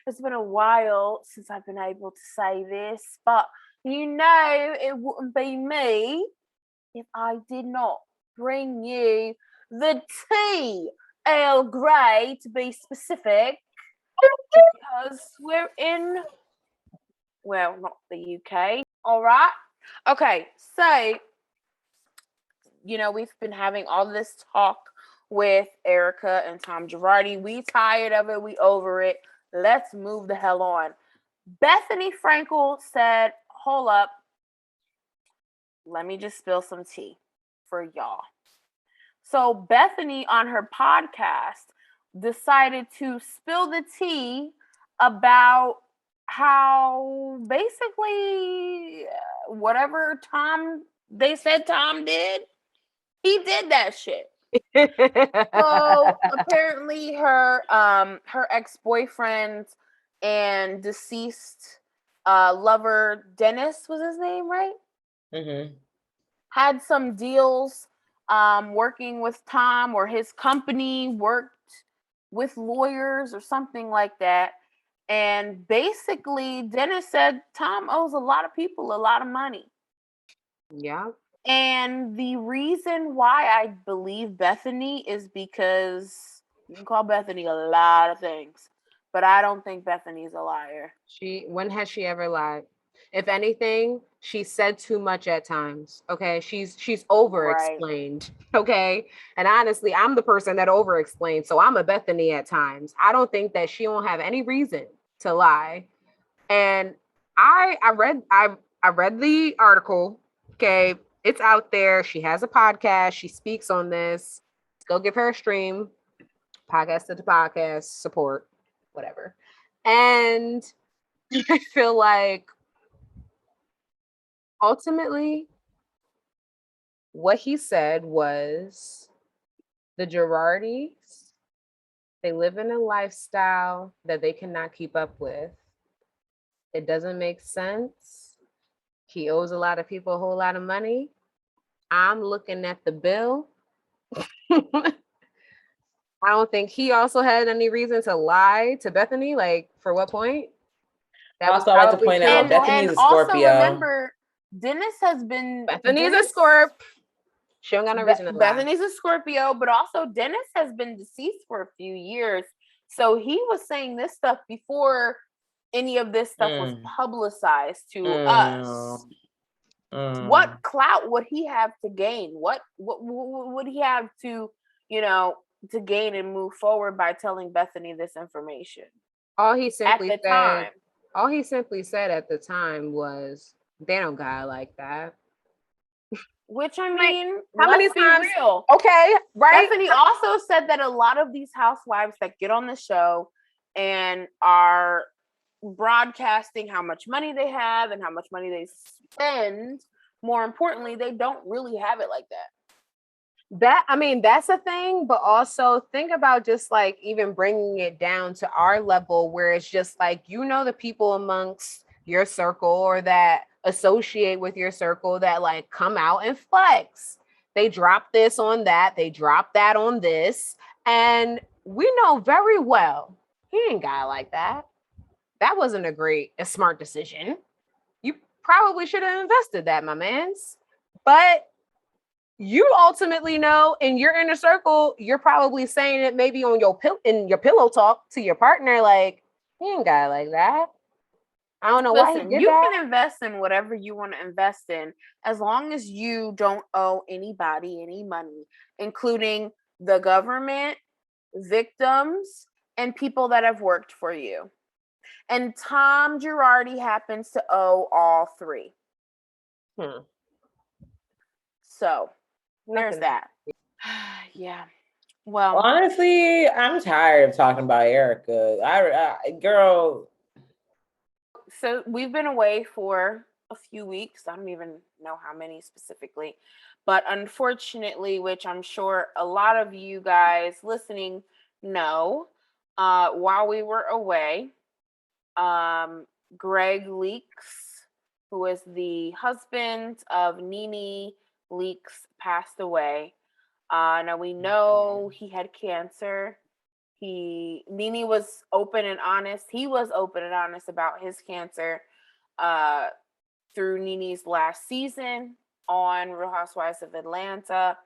It's been a while since I've been able to say this, but you know it wouldn't be me if I did not bring you the tea, Earl Grey to be specific, because we're in, well, not the UK. All right. Okay, so, we've been having all this talk with Erica and Tom Girardi. We tired of it. We over it. Let's move the hell on. Bethany Frankel said, hold up. Let me just spill some tea for y'all. So Bethany on her podcast decided to spill the tea about how basically whatever they said Tom did, he did that shit. So apparently her ex-boyfriend and deceased lover, Dennis was his name, right? Mm-hmm. Had some deals working with Tom, or his company worked with lawyers or something like that. And basically Dennis said Tom owes a lot of people a lot of money. Yeah. And the reason why I believe Bethany is because you can call Bethany a lot of things, but I don't think Bethany's a liar. When has she ever lied? If anything, she said too much at times. Okay. She's over explained. Right. Okay. And honestly, I'm the person that over explains. So I'm a Bethany at times. I don't think that she don't have any reason to lie. And I read the article. Okay. It's out there. She has a podcast. She speaks on this. Go give her a stream. Podcast to the podcast, support, whatever. And I feel like ultimately what he said was the Girardis, they live in a lifestyle that they cannot keep up with. It doesn't make sense. He owes a lot of people a whole lot of money. I'm looking at the bill. I don't think he also had any reason to lie to Bethany. Like, for what point? That also, I like to point out, Bethany's a Scorpio. Also remember, Bethany's a Scorp. She don't got no reason to lie. Bethany's a Scorpio, but also Dennis has been deceased for a few years. So he was saying this stuff before any of this stuff was publicized to us. What clout would he have to gain? What would he have to, to gain and move forward by telling Bethany this information? All he simply said at the time was, they don't got like that. Which, I mean, how many times? Real. Okay, right. Bethany also said that a lot of these housewives that get on the show and are broadcasting how much money they have and how much money they spend, more importantly, they don't really have it like that. That's a thing, but also think about just like even bringing it down to our level where it's just like, the people amongst your circle or that associate with your circle that like come out and flex. They drop this on that. They drop that on this. And we know very well he ain't got like that. That wasn't a smart decision. You probably should have invested that, my mans. But you ultimately know in your inner circle, you're probably saying it maybe on in your pillow talk to your partner, like, he ain't got like that. I don't know why he did that. You can invest in whatever you want to invest in as long as you don't owe anybody any money, including the government, victims, and people that have worked for you. And Tom Girardi happens to owe all three. So there's that. Yeah. Well, honestly, I'm tired of talking about Erica. Girl. So we've been away for a few weeks. I don't even know how many specifically, but unfortunately, which I'm sure a lot of you guys listening know, while we were away, Gregg Leakes, who is the husband of Nene Leakes, passed away. Now we know he had cancer. Nene was open and honest. He was open and honest about his cancer through Nene's last season on Real Housewives of Atlanta.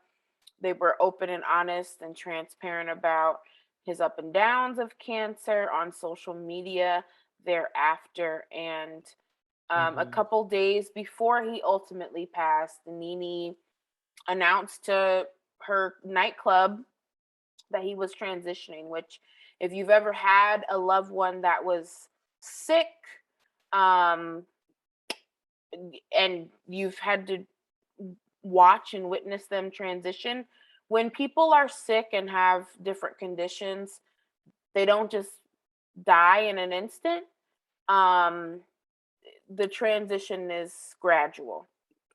They were open and honest and transparent about his up and downs of cancer on social media thereafter. And a couple days before he ultimately passed, Nene announced to her nightclub that he was transitioning, which if you've ever had a loved one that was sick, and you've had to watch and witness them transition, when people are sick and have different conditions, they don't just die in an instant. The transition is gradual.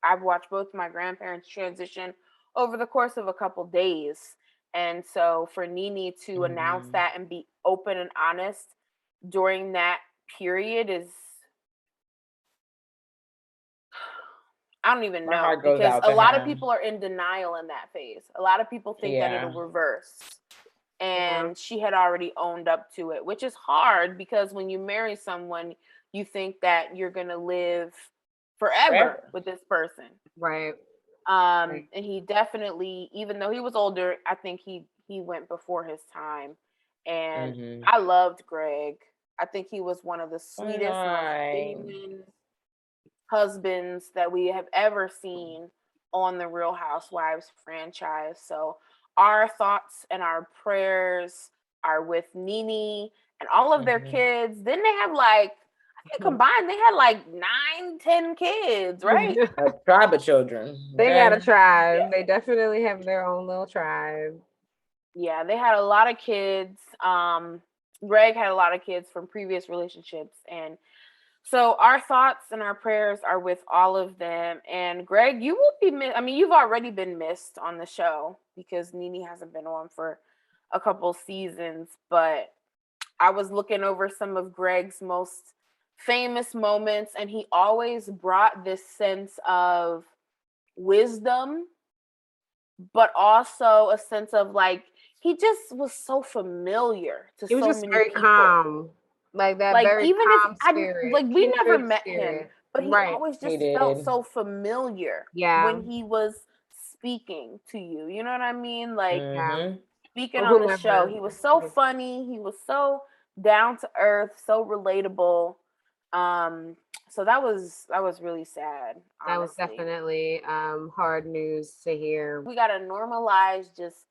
I've watched both my grandparents transition over the course of a couple days. And so for Nene to announce that and be open and honest during that period is, I don't even know, because a lot of people are in denial in that phase. A lot of people think that it'll reverse. And she had already owned up to it, which is hard because when you marry someone, you think that you're going to live forever with this person. Right. And he definitely, even though he was older, I think he went before his time. And I loved Gregg. I think he was one of the sweetest, most genuine husbands that we have ever seen on the Real Housewives franchise. So our thoughts and our prayers are with Nene and all of their kids. Then they have like, I think combined, they had like 9-10 kids, right? A tribe of children. They got a tribe. Yeah. They definitely have their own little tribe. Yeah, they had a lot of kids. Gregg had a lot of kids from previous relationships. And so our thoughts and our prayers are with all of them. And Gregg, you will be missed. I mean, you've already been missed on the show because Nene hasn't been on for a couple seasons. But I was looking over some of Gregg's most famous moments, and he always brought this sense of wisdom, but also a sense of like, he just was so familiar to so many people. He was just very calm. Like that, like very even calm spirit. Like we never met him, but he always just felt so familiar when he was speaking to you. You know what I mean? Like speaking on the show, he was so funny. He was so down to earth, so relatable. So that was really sad. Honestly. That was definitely hard news to hear. We gotta normalize just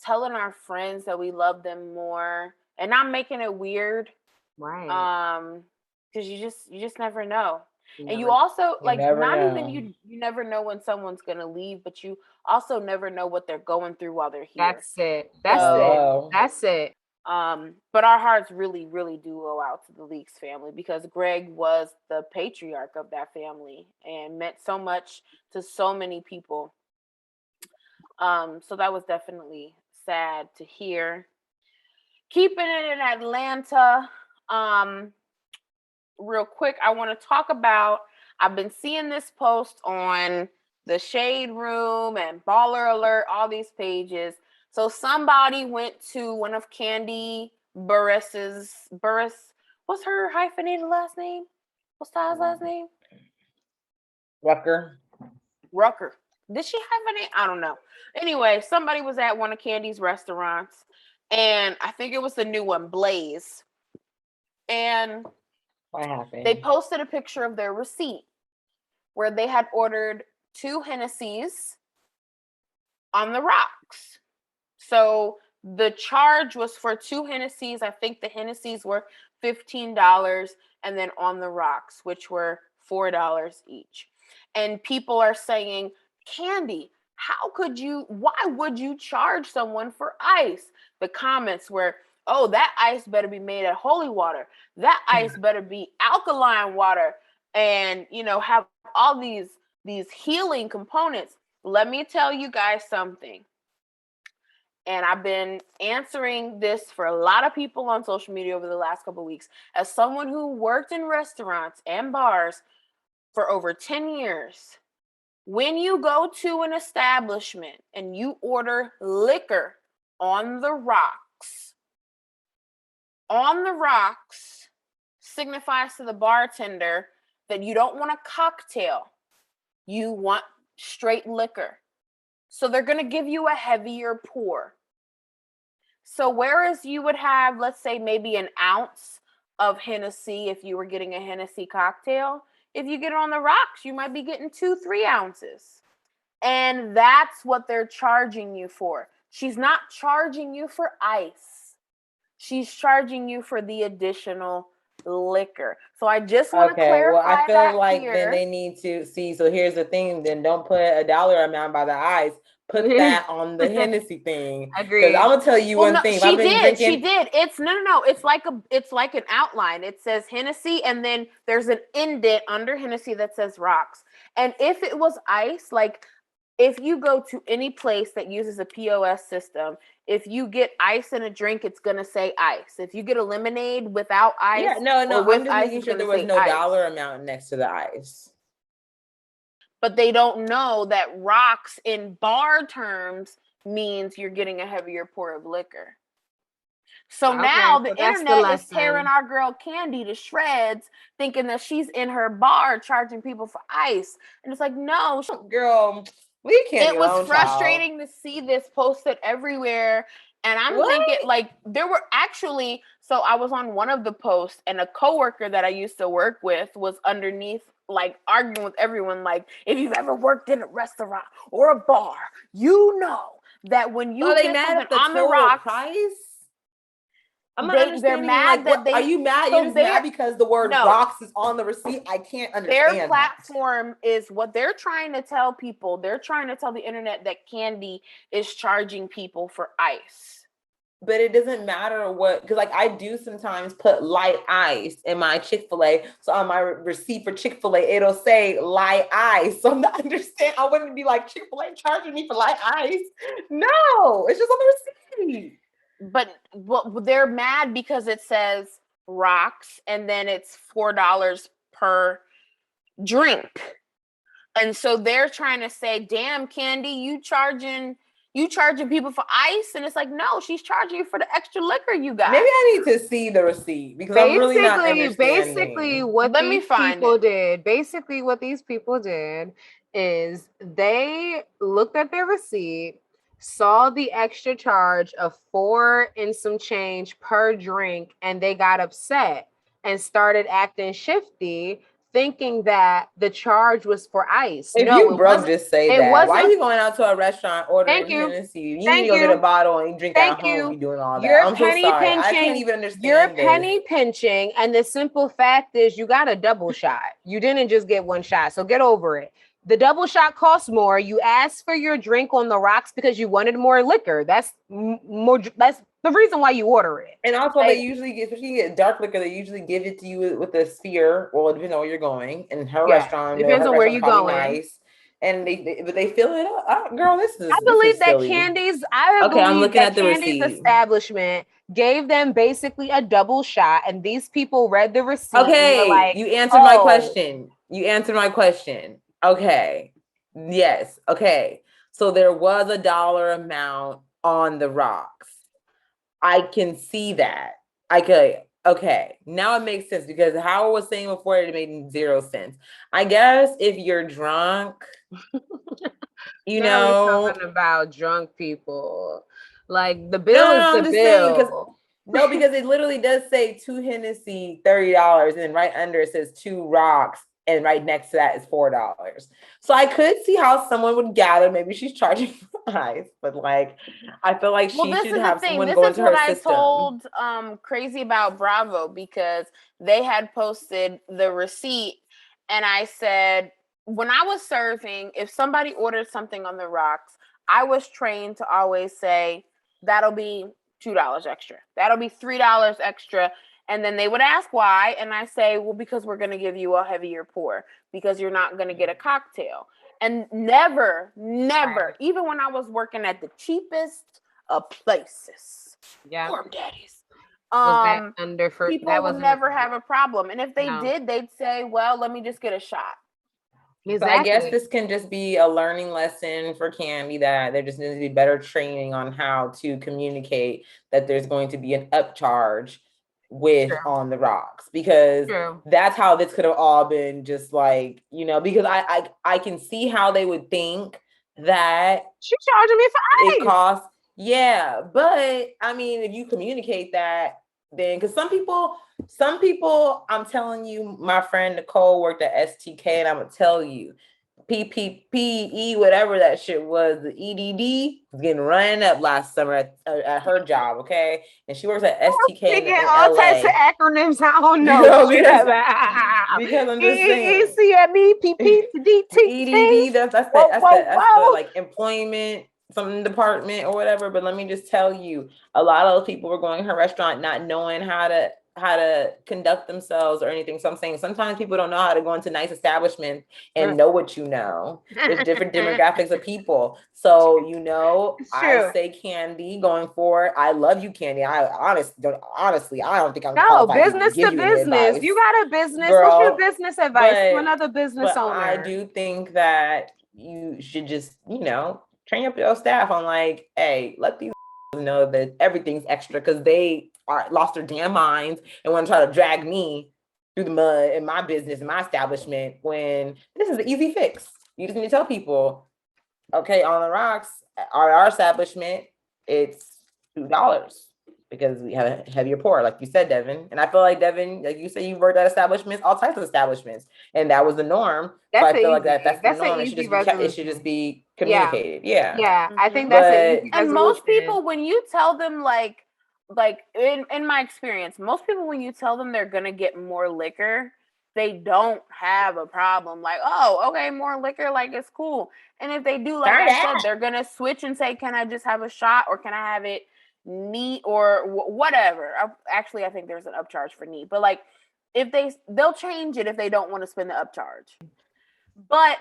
telling our friends that we love them more and not making it weird. Right. Because you just never know. And you also like you never know when someone's gonna leave, but you also never know what they're going through while they're here. That's it. But our hearts really, really do go out to the Leakes family because Gregg was the patriarch of that family and meant so much to so many people. So that was definitely sad to hear. Keeping it in Atlanta, real quick, I want to talk about, I've been seeing this post on the Shade Room and Baller Alert, all these pages. So somebody went to one of Kandi Burruss's, what's her hyphenated last name? What's Ty's last name? Rucker. Did she hyphenate? I don't know. Anyway, somebody was at one of Kandi's restaurants, and I think it was the new one, Blaze. And what happened? They posted a picture of their receipt where they had ordered 2 Hennessy's on the rocks. So the charge was for 2 Hennessy's. I think the Hennessy's were $15, and then on the rocks, which were $4 each. And people are saying, Kandi, why would you charge someone for ice? The comments were, oh, that ice better be made of holy water. That ice better be alkaline water and, have all these healing components. Let me tell you guys something. And I've been answering this for a lot of people on social media over the last couple of weeks. As someone who worked in restaurants and bars for over 10 years, when you go to an establishment and you order liquor on the rocks, On the rocks signifies to the bartender that you don't want a cocktail. You want straight liquor. So they're going to give you a heavier pour. So whereas you would have, let's say, maybe an ounce of Hennessy if you were getting a Hennessy cocktail, if you get it on the rocks, you might be getting 2-3 ounces. And that's what they're charging you for. She's not charging you for ice. She's charging you for the additional liquor. So I just want to clarify well, I feel like here. then they need to see. So here's the thing. Then don't put a dollar amount by the ice. Put that on the Hennessy thing. Agreed. Because I'm gonna tell you one thing. She did. It's no. It's like an outline. It says Hennessy, and then there's an indent under Hennessy that says rocks. And if it was ice, like if you go to any place that uses a POS system, if you get ice in a drink, it's gonna say ice. If you get a lemonade without ice, I'm just making sure there was no dollar amount next to the ice. But they don't know that rocks in bar terms means you're getting a heavier pour of liquor. So now the internet is tearing our girl Candy to shreds, thinking that she's in her bar charging people for ice. And it's like, no, girl, we can't. It was frustrating to see this posted everywhere. And I'm thinking, like, there were actually, so I was on one of the posts, and a coworker that I used to work with was underneath, like, arguing with everyone, like, if you've ever worked in a restaurant or a bar, you know that when you get something on the rocks, price? I'm not understanding. They're mad that are you mad? You're just mad because the word rocks is on the receipt? I can't understand. Their platform is what they're trying to tell people. They're trying to tell the internet that Candy is charging people for ice. But it doesn't matter what, because like I do sometimes put light ice in my Chick-fil-A. So on my receipt for Chick-fil-A, it'll say light ice. So I'm not understand. I wouldn't be like Chick-fil-A charging me for light ice. No, it's just on the receipt. But they're mad because it says rocks and then it's $4 per drink. And so they're trying to say, damn, Candy, you charging people for ice? And it's like, no, she's charging you for the extra liquor you got. Maybe I need to see the receipt because I'm really not understanding. Basically what these people did is they looked at their receipt, saw the extra charge of $4 and some change per drink, and they got upset and started acting shifty, thinking that the charge was for ice. If you broke, just say that. Why are you going out to a restaurant ordering Hennessy? You need to go get a bottle and you drink at home. You doing all that. I'm so sorry. I can't even understand. You're penny pinching, and the simple fact is you got a double shot. You didn't just get one shot, so get over it. The double shot costs more. You asked for your drink on the rocks because you wanted more liquor. That's more. That's the reason why you order it. And also, they usually get, especially you get dark liquor, they usually give it to you with a sphere. Well, depending on where you're going. In her restaurant, depends on where you're going. Nice. And they fill it up. Girl, this is. I believe that Candy's. I'm looking at the receipt. Establishment gave them basically a double shot, and these people read the receipt. Okay, like, you answered my question. You answered my question. Okay. Yes. Okay. So there was a dollar amount on the rocks. I can see that. Okay. Now it makes sense because how I was saying before, it made 0 sense. I guess if you're drunk, you know. Talking about drunk people. Like the bill is the bill. No, because it literally does say 2 Hennessy, $30, and then right under it says 2 rocks. And right next to that is $4. So I could see how someone would gather. Maybe she's charging for ice, but like, I feel like she should have someone go into her system. This is what I told Crazy About Bravo, because they had posted the receipt, and I said, when I was serving, if somebody ordered something on the rocks, I was trained to always say, that'll be $2 extra. That'll be $3 extra. And then they would ask why. And I say, well, because we're going to give you a heavier pour because you're not going to get a cocktail. And never, even when I was working at the cheapest of places, Warm Daddies, people would never have a problem. And if they did, they'd say, well, let me just get a shot. Exactly. So I guess this can just be a learning lesson for Candy, that there just needs to be better training on how to communicate that there's going to be an upcharge with On the Rocks, because that's how this could have all been just like, you know, because I can see how they would think that she's charging me for it costs. Yeah, but I mean, if you communicate that, then because some people, I'm telling you, my friend Nicole worked at STK, and I'm gonna tell you, PPPE, whatever that shit was, the EDD was getting run up last summer at her job, okay? And she works at STK in all LA. types of acronyms. I don't know. Because I'm just saying. ECME, PPDT. That's the like employment, some department or whatever. But let me just tell you, a lot of people were going to her restaurant not knowing how to conduct themselves or anything. So I'm saying sometimes people don't know how to go into nice establishments and know what you know. There's different demographics of people. So, you know, I say Candy going forward. I love you, Candy. I honestly, I don't think I'm qualified business to business. You got a business. Girl, what's your business advice to another business owner? I do think that you should just, you know, train up your staff on like, hey, let these know that everything's extra, because they lost their damn minds and want to try to drag me through the mud in my business, in my establishment, when this is an easy fix. You just need to tell people, okay, On the Rocks, our establishment, it's $2 because we have a heavier pour, like you said, Devin. And I feel like, Devin, like you said, you worked at establishments, all types of establishments, and that was the norm. So I feel like that's the norm. It should just be communicated. Yeah. I think that's an easy resolution. And most people, when you tell them, like in my experience, most people, when you tell them they're gonna get more liquor, they don't have a problem. Like, oh, okay, more liquor, like it's cool. And if they do, like I said, they're gonna switch and say, can I just have a shot, or can I have it neat, or whatever. Actually, I think there's an upcharge for neat, but like, if they'll change it if they don't want to spend the upcharge. But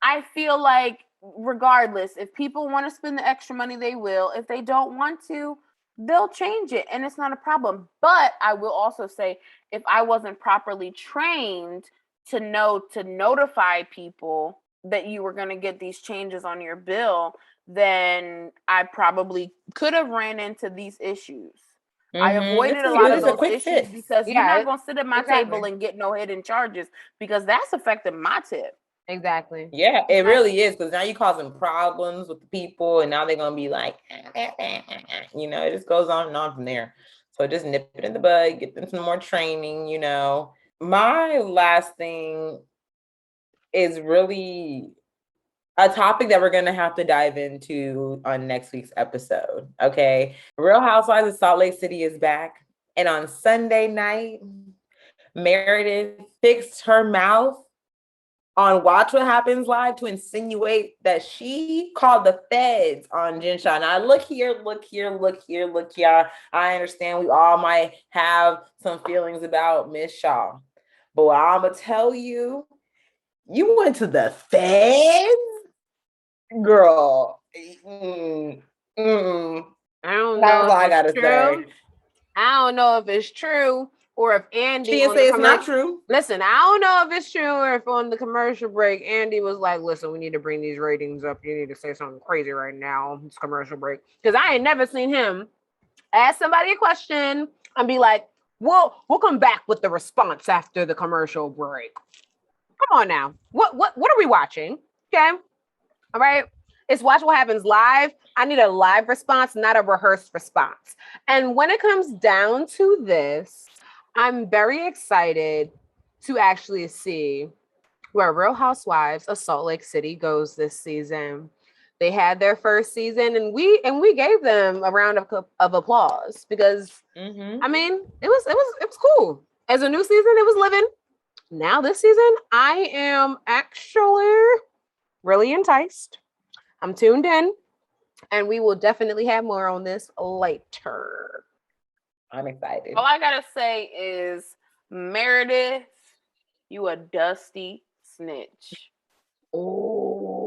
I feel like regardless, if people want to spend the extra money, they will. If they don't want to, they'll change it, and it's not a problem. But I will also say, if I wasn't properly trained to notify people that you were going to get these changes on your bill, then I probably could have ran into these issues. I avoided a lot of those issues because you're not going to sit at my table and get no hidden charges, because that's affecting my tip. Exactly. Yeah, it really is, because now you're causing problems with the people, and now they're gonna be like, you know, it just goes on and on from there. So just nip it in the bud, get them some more training, you know. My last thing is really a topic that we're gonna have to dive into on next week's episode. Okay, Real Housewives of Salt Lake City is back, and on Sunday night, Meredith fixed her mouth on Watch What Happens Live to insinuate that she called the feds on Jen Shah. Now, look here. I understand we all might have some feelings about Miss Shaw, but what I'm going to tell you, you went to the feds? Girl. I don't know. That's all I got to say. I don't know if it's true, or if Andy... She didn't say it's not true. Listen, I don't know if it's true, or if on the commercial break, Andy was like, listen, we need to bring these ratings up. You need to say something crazy right now. It's commercial break. Because I ain't never seen him ask somebody a question and be like, we'll come back with the response after the commercial break. Come on now. What are we watching? Okay. All right. It's Watch What Happens Live. I need a live response, not a rehearsed response. And when it comes down to this, I'm very excited to actually see where Real Housewives of Salt Lake City goes this season. They had their first season, and we gave them a round of applause, because I mean, it was cool. As a new season, it was living. Now this season, I am actually really enticed. I'm tuned in, and we will definitely have more on this later. I'm excited. All I gotta say is, Meredith, you a dusty snitch. Oh,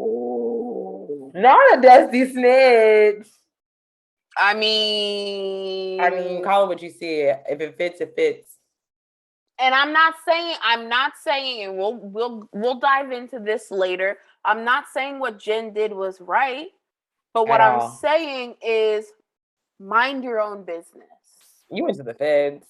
not a dusty snitch. I mean, call it what you see. If it fits, it fits. And I'm not saying, and we'll dive into this later. I'm not saying what Jen did was right, but what I'm saying is, mind your own business. You went to the feds.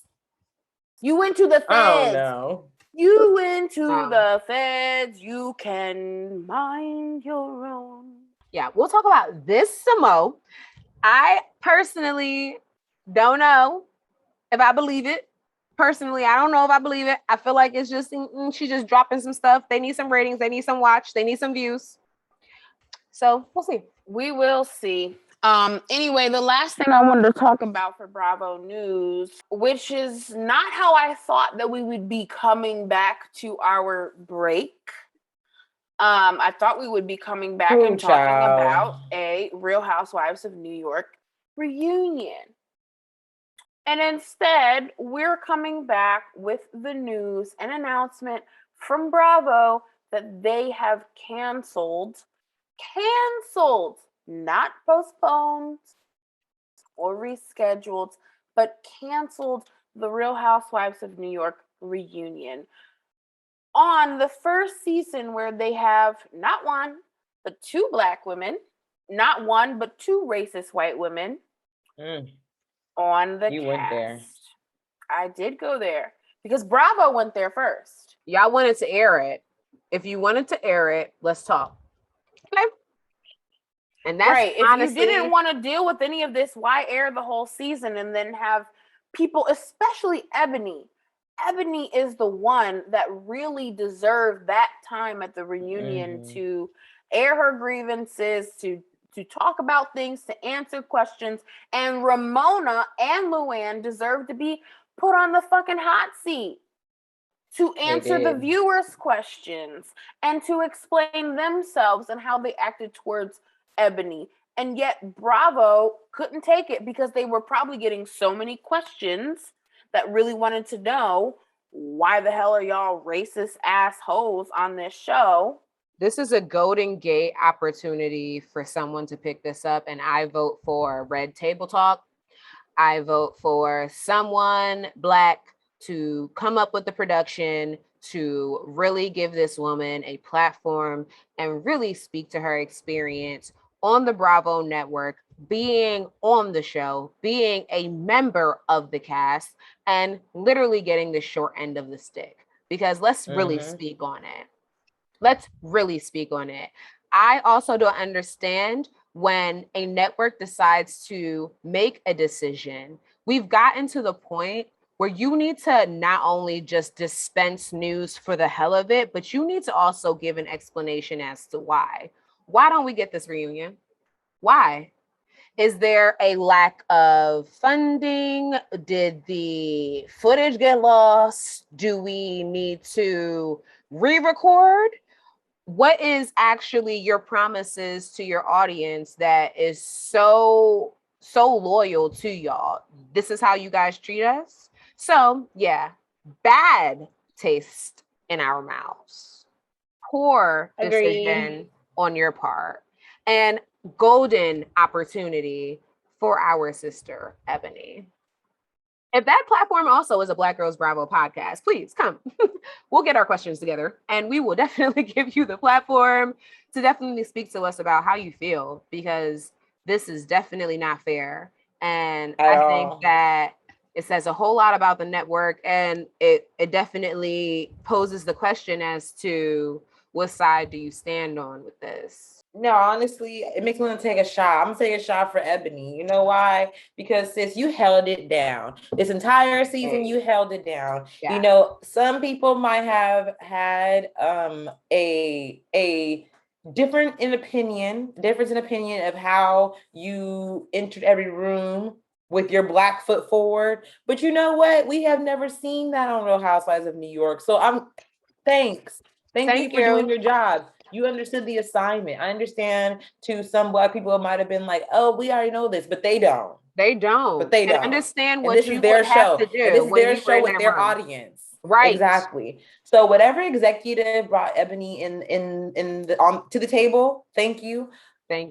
You went to the feds. Oh no. You went to the feds. You can mind your own. Yeah, we'll talk about this some more. I personally don't know if I believe it. Personally, I don't know if I believe it. I feel like it's just she's just dropping some stuff. They need some ratings. They need some watch. They need some views. So we'll see. We will see. Anyway, the last thing I wanted to talk about for Bravo News, which is not how I thought that we would be coming back to our break. I thought we would be coming back and talking about a Real Housewives of New York reunion. And instead, we're coming back with the news and announcement from Bravo that they have canceled, not postponed or rescheduled, but canceled the Real Housewives of New York reunion. On the first season where they have not one, but two Black women, not one, but two racist white women on the cast. Went there. I did go there because Bravo went there first. Y'all wanted to air it. If you wanted to air it, let's talk. Okay. And that's right. Honestly, if you didn't want to deal with any of this, why air the whole season and then have people, especially Eboni? Eboni is the one that really deserved that time at the reunion to air her grievances, to talk about things, to answer questions. And Ramona and Luann deserve to be put on the fucking hot seat to answer the viewers' questions and to explain themselves and how they acted towards Eboni. And yet Bravo couldn't take it because they were probably getting so many questions that really wanted to know, why the hell are y'all racist assholes on this show? This is a Golden Gate opportunity for someone to pick this up, and I vote for Red Table Talk. I vote for someone Black to come up with the production to really give this woman a platform and really speak to her experience on the Bravo network, being on the show, being a member of the cast, and literally getting the short end of the stick. Because let's really speak on it. Let's really speak on it. I also don't understand when a network decides to make a decision. We've gotten to the point where you need to not only just dispense news for the hell of it, but you need to also give an explanation as to why. Why don't we get this reunion? Why? Is there a lack of funding? Did the footage get lost? Do we need to re-record? What is actually your promises to your audience that is so loyal to y'all? This is how you guys treat us? So yeah, bad taste in our mouths. Poor decision on your part. And golden opportunity for our sister Eboni. If that platform also is a Black Girls Bravo podcast, please come. We'll get our questions together and we will definitely give you the platform to definitely speak to us about how you feel, because this is definitely not fair. And I think that it says a whole lot about the network, and it definitely poses the question as to what side do you stand on with this? No, honestly, it makes me want to take a shot. I'm gonna take a shot for Eboni. You know why? Because sis, you held it down. This entire season, you held it down. Yeah. You know, some people might have had a difference in opinion of how you entered every room with your Black foot forward. But you know what? We have never seen that on Real Housewives of New York. So thanks. Thank you for doing your job. You understood the assignment. I understand to some Black people, it might have been like, oh, we already know this, but they don't. But they don't understand what you would have to do. And this is their show with their audience. Right. Exactly. So whatever executive brought Eboni to the table, thank you.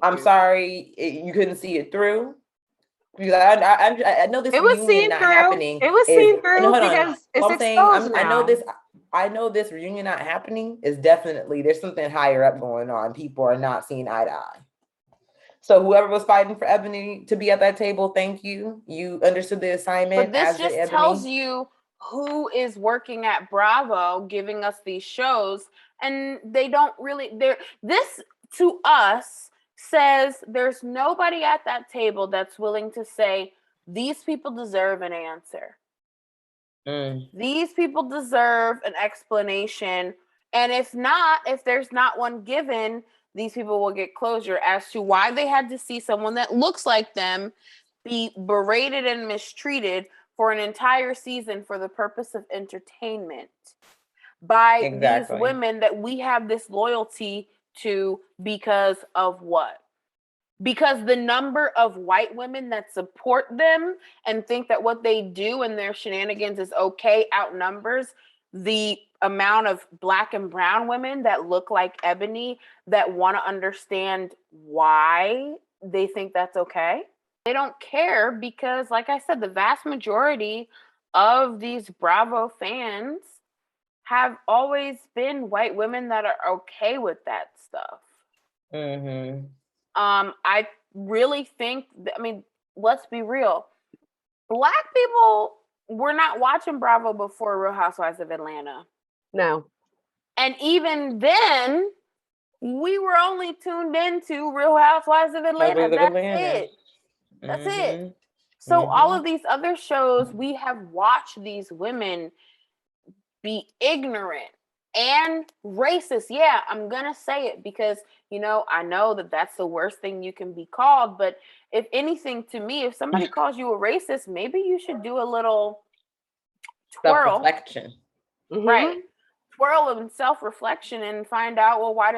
I'm sorry you couldn't see it through. I know this reunion not happening. It was seen through because it's exposed now. I know this reunion not happening is definitely, there's something higher up going on. People are not seeing eye to eye. So whoever was fighting for Eboni to be at that table, thank you. You understood the assignment. But this just tells you who is working at Bravo giving us these shows, and they don't really, this to us says there's nobody at that table that's willing to say these people deserve an answer. These people deserve an explanation, and if there's not one given, these people will get closure as to why they had to see someone that looks like them be berated and mistreated for an entire season for the purpose of entertainment by these women that we have this loyalty to because of what? Because the number of white women that support them and think that what they do and their shenanigans is okay outnumbers the amount of Black and brown women that look like Eboni that want to understand why they think that's okay. They don't care because, like I said, the vast majority of these Bravo fans have always been white women that are okay with that stuff. I really think, let's be real. Black people were not watching Bravo before Real Housewives of Atlanta. No. And even then, we were only tuned into Real Housewives of Atlanta. That's it. So all of these other shows, we have watched these women be ignorant and racist. Yeah, I'm going to say it because, I know that that's the worst thing you can be called. But if anything, to me, if somebody calls you a racist, maybe you should do a little twirl. Self-reflection. Right. Twirl and self-reflection and find out, well, why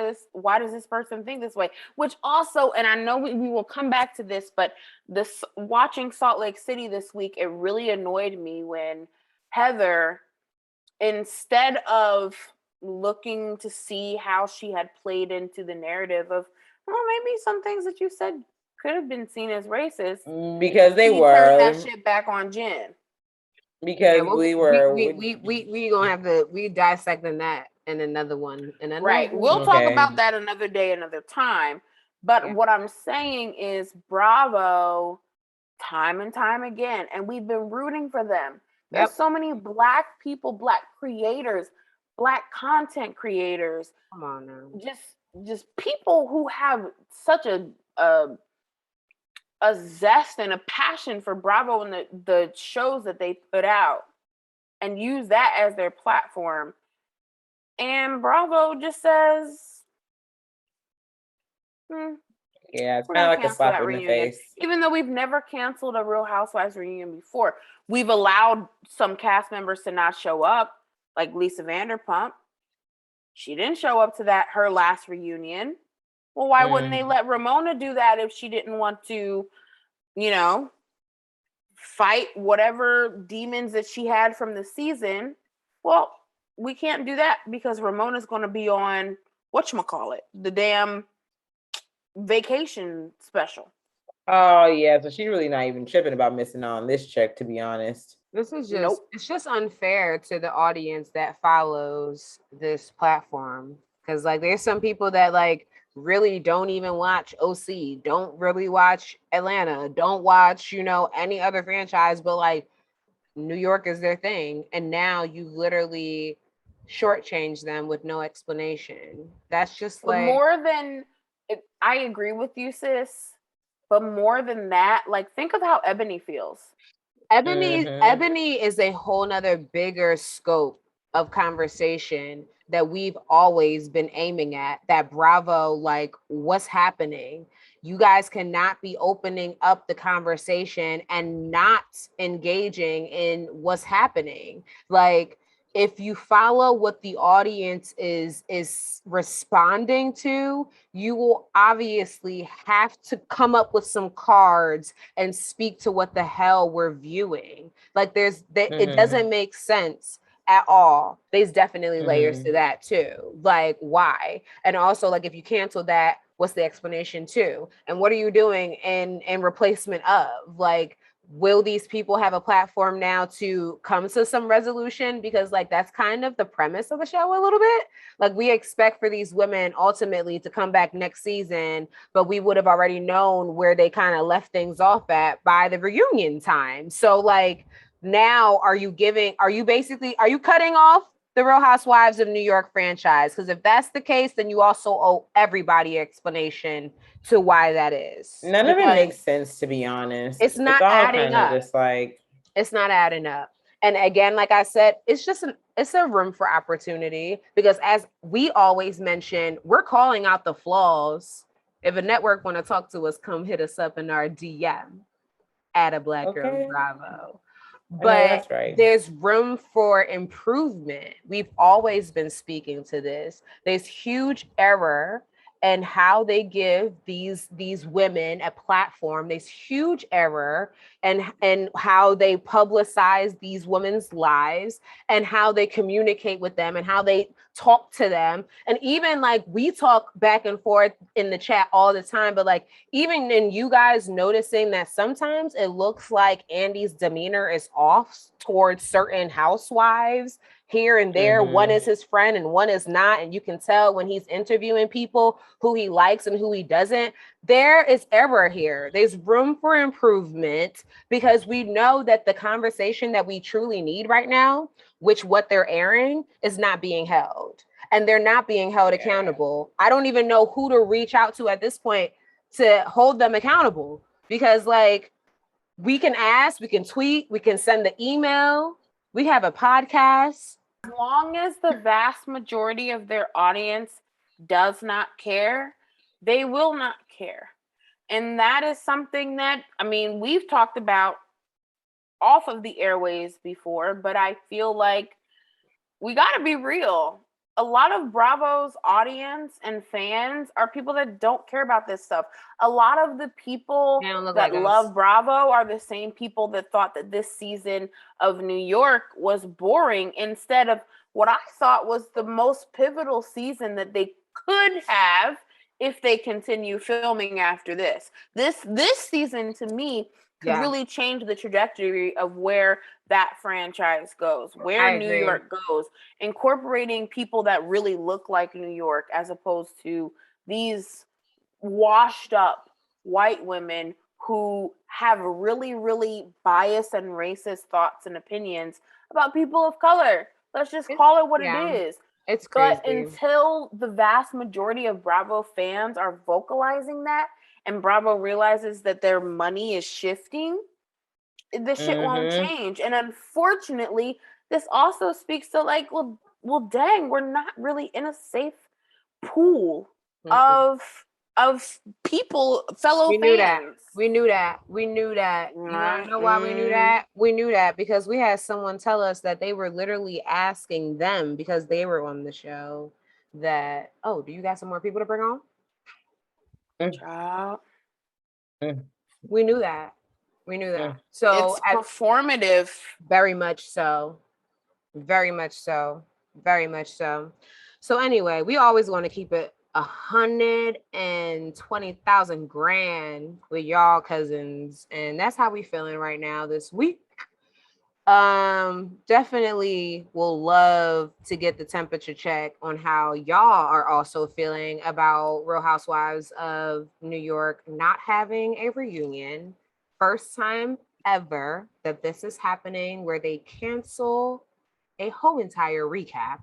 does this person think this way? Which also, and I know we will come back to this, but watching Salt Lake City this week, it really annoyed me when Heather, instead of looking to see how she had played into the narrative of, maybe some things that you said could have been seen as racist, because they were turned that shit back on Jen. Because we gonna have to dissecting that in another one. Right. We'll talk about that another day, another time. But what I'm saying is Bravo, time and time again, and we've been rooting for them. There's so many Black people, Black creators, Black content creators. Come on now. Just people who have such a zest and a passion for Bravo and the shows that they put out and use that as their platform. And Bravo just says, it's kind of like a slap in the face. Even though we've never canceled a Real Housewives reunion before, we've allowed some cast members to not show up, like Lisa Vanderpump. She didn't show up to her last reunion. Well, why wouldn't they let Ramona do that if she didn't want to, fight whatever demons that she had from the season? Well, we can't do that because Ramona's going to be on, whatchamacallit, the damn vacation special. Oh, yeah. So she's really not even tripping about missing on this check, to be honest. This is just, it's just unfair to the audience that follows this platform. Because, there's some people that, really don't even watch OC, don't really watch Atlanta, don't watch, any other franchise, but, New York is their thing. And now you literally shortchange them with no explanation. That's just more than, I agree with you, sis. But more than that, think of how Eboni feels. Eboni is a whole nother bigger scope of conversation that we've always been aiming at, that Bravo, what's happening? You guys cannot be opening up the conversation and not engaging in what's happening. If you follow what the audience is responding to, you will obviously have to come up with some cards and speak to what the hell we're viewing. It doesn't make sense at all. There's definitely layers to that too. Why? And also, if you cancel that, what's the explanation too? And what are you doing in replacement of? Will these people have a platform now to come to some resolution? Because that's kind of the premise of the show a little bit. We expect for these women ultimately to come back next season, but we would have already known where they kind of left things off at by the reunion time. So now are you cutting off the Real Housewives of New York franchise? Because if that's the case, then you also owe everybody explanation to why that is. None of it makes sense, to be honest. It's not all adding up. Just like, it's not adding up. And again, like I said, it's a room for opportunity, because as we always mention, we're calling out the flaws. If a network want to talk to us, come hit us up in our DM at a Black Girl Bravo. But right. There's room for improvement. We've always been speaking to this. There's huge error in how they give these women a platform. There's huge error and how they publicize these women's lives and how they communicate with them and how they talk to them. And even like we talk back and forth in the chat all the time, but like even in you guys noticing that sometimes it looks like Andy's demeanor is off towards certain housewives here and there. One is his friend and one is not. And you can tell when he's interviewing people who he likes and who he doesn't. There is error here. There's room for improvement, because we know that the conversation that we truly need right now, which what they're airing, is not being held. And they're not being held accountable. I don't even know who to reach out to at this point to hold them accountable, because like we can ask, we can tweet, we can send the email, we have a podcast. As long as the vast majority of their audience does not care, they will not care. And that is something that, I mean, we've talked about off of the airways before, but I feel like we got to be real. A lot of Bravo's audience and fans are people that don't care about this stuff. A lot of the people that love Bravo are the same people that thought that this season of New York was boring, instead of what I thought was the most pivotal season that they could have if they continue filming after this. This season, to me, could really change the trajectory of where that franchise goes, where New York goes, incorporating people that really look like New York, as opposed to these washed up white women who have really, really biased and racist thoughts and opinions about people of color. Let's just call it what it is. It's crazy. But until the vast majority of Bravo fans are vocalizing that, and Bravo realizes that their money is shifting, the shit won't change. And unfortunately, this also speaks to like, well, dang, we're not really in a safe pool of people, fellow fans. We knew that. You wanna know why we knew that? We knew that because we had someone tell us that they were literally asking them, because they were on the show, that, oh, do you got some more people to bring on? We knew that. So it's performative. Very much so. So anyway, we always want to keep it 120,000 grand with y'all cousins, and that's how we feeling right now this week. Definitely will love to get the temperature check on how y'all are also feeling about Real Housewives of New York not having a reunion. First time ever that this is happening, where they cancel a whole entire recap,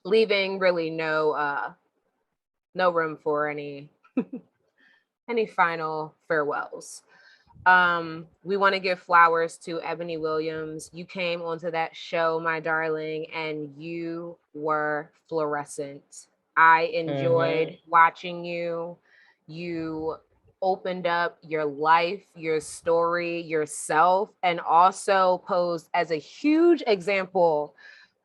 leaving really no room for any final farewells. We want to give flowers to Eboni Williams. You came onto that show, my darling, and you were fluorescent. I enjoyed watching you. You opened up your life, your story, yourself, and also posed as a huge example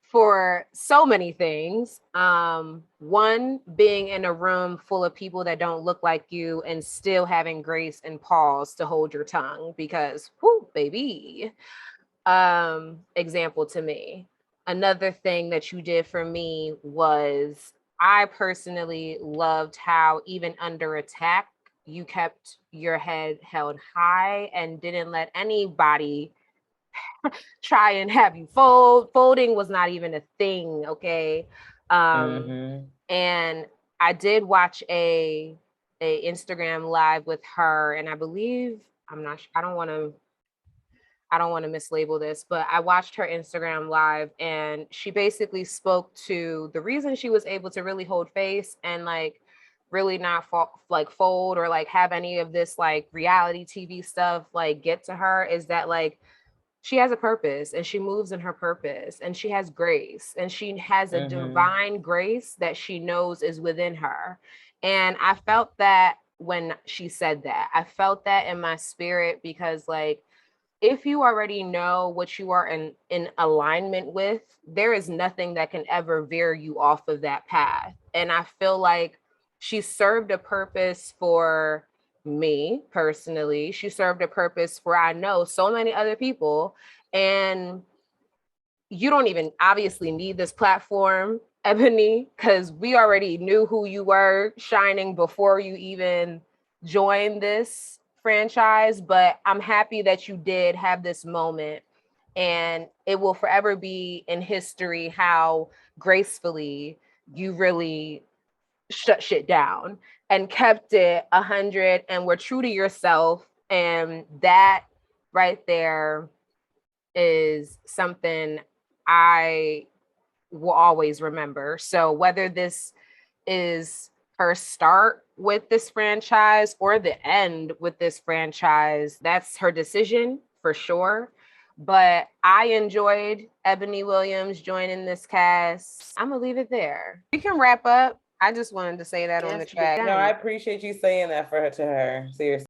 for so many things. One, being in a room full of people that don't look like you and still having grace and pause to hold your tongue, because whoo, baby. Example to me. Another thing that you did for me was, I personally loved how even under attack, you kept your head held high and didn't let anybody try and have you fold. Folding was not even a thing, okay? And I did watch a Instagram live with her, and I believe, I I don't want to mislabel this, but I watched her Instagram live and she basically spoke to the reason she was able to really hold face and like really not fold or like have any of this like reality TV stuff like get to her is that like she has a purpose and she moves in her purpose and she has grace and she has a divine grace that she knows is within her. And I felt that when she said that, I felt that in my spirit because like, if you already know what you are in alignment with, there is nothing that can ever veer you off of that path. And I feel like she served a purpose for me personally. She served a purpose for I know so many other people. And you don't even obviously need this platform, Eboni, because we already knew who you were shining before you even joined this franchise. But I'm happy that you did have this moment. And it will forever be in history how gracefully you really shut shit down and kept it 100 and were true to yourself. And that right there is something I will always remember. So whether this is her start with this franchise or the end with this franchise, that's her decision for sure. But I enjoyed Eboni Williams joining this cast. I'm gonna leave it there. We can wrap up. I just wanted to say that on the track. No, I appreciate you saying that to her. Seriously.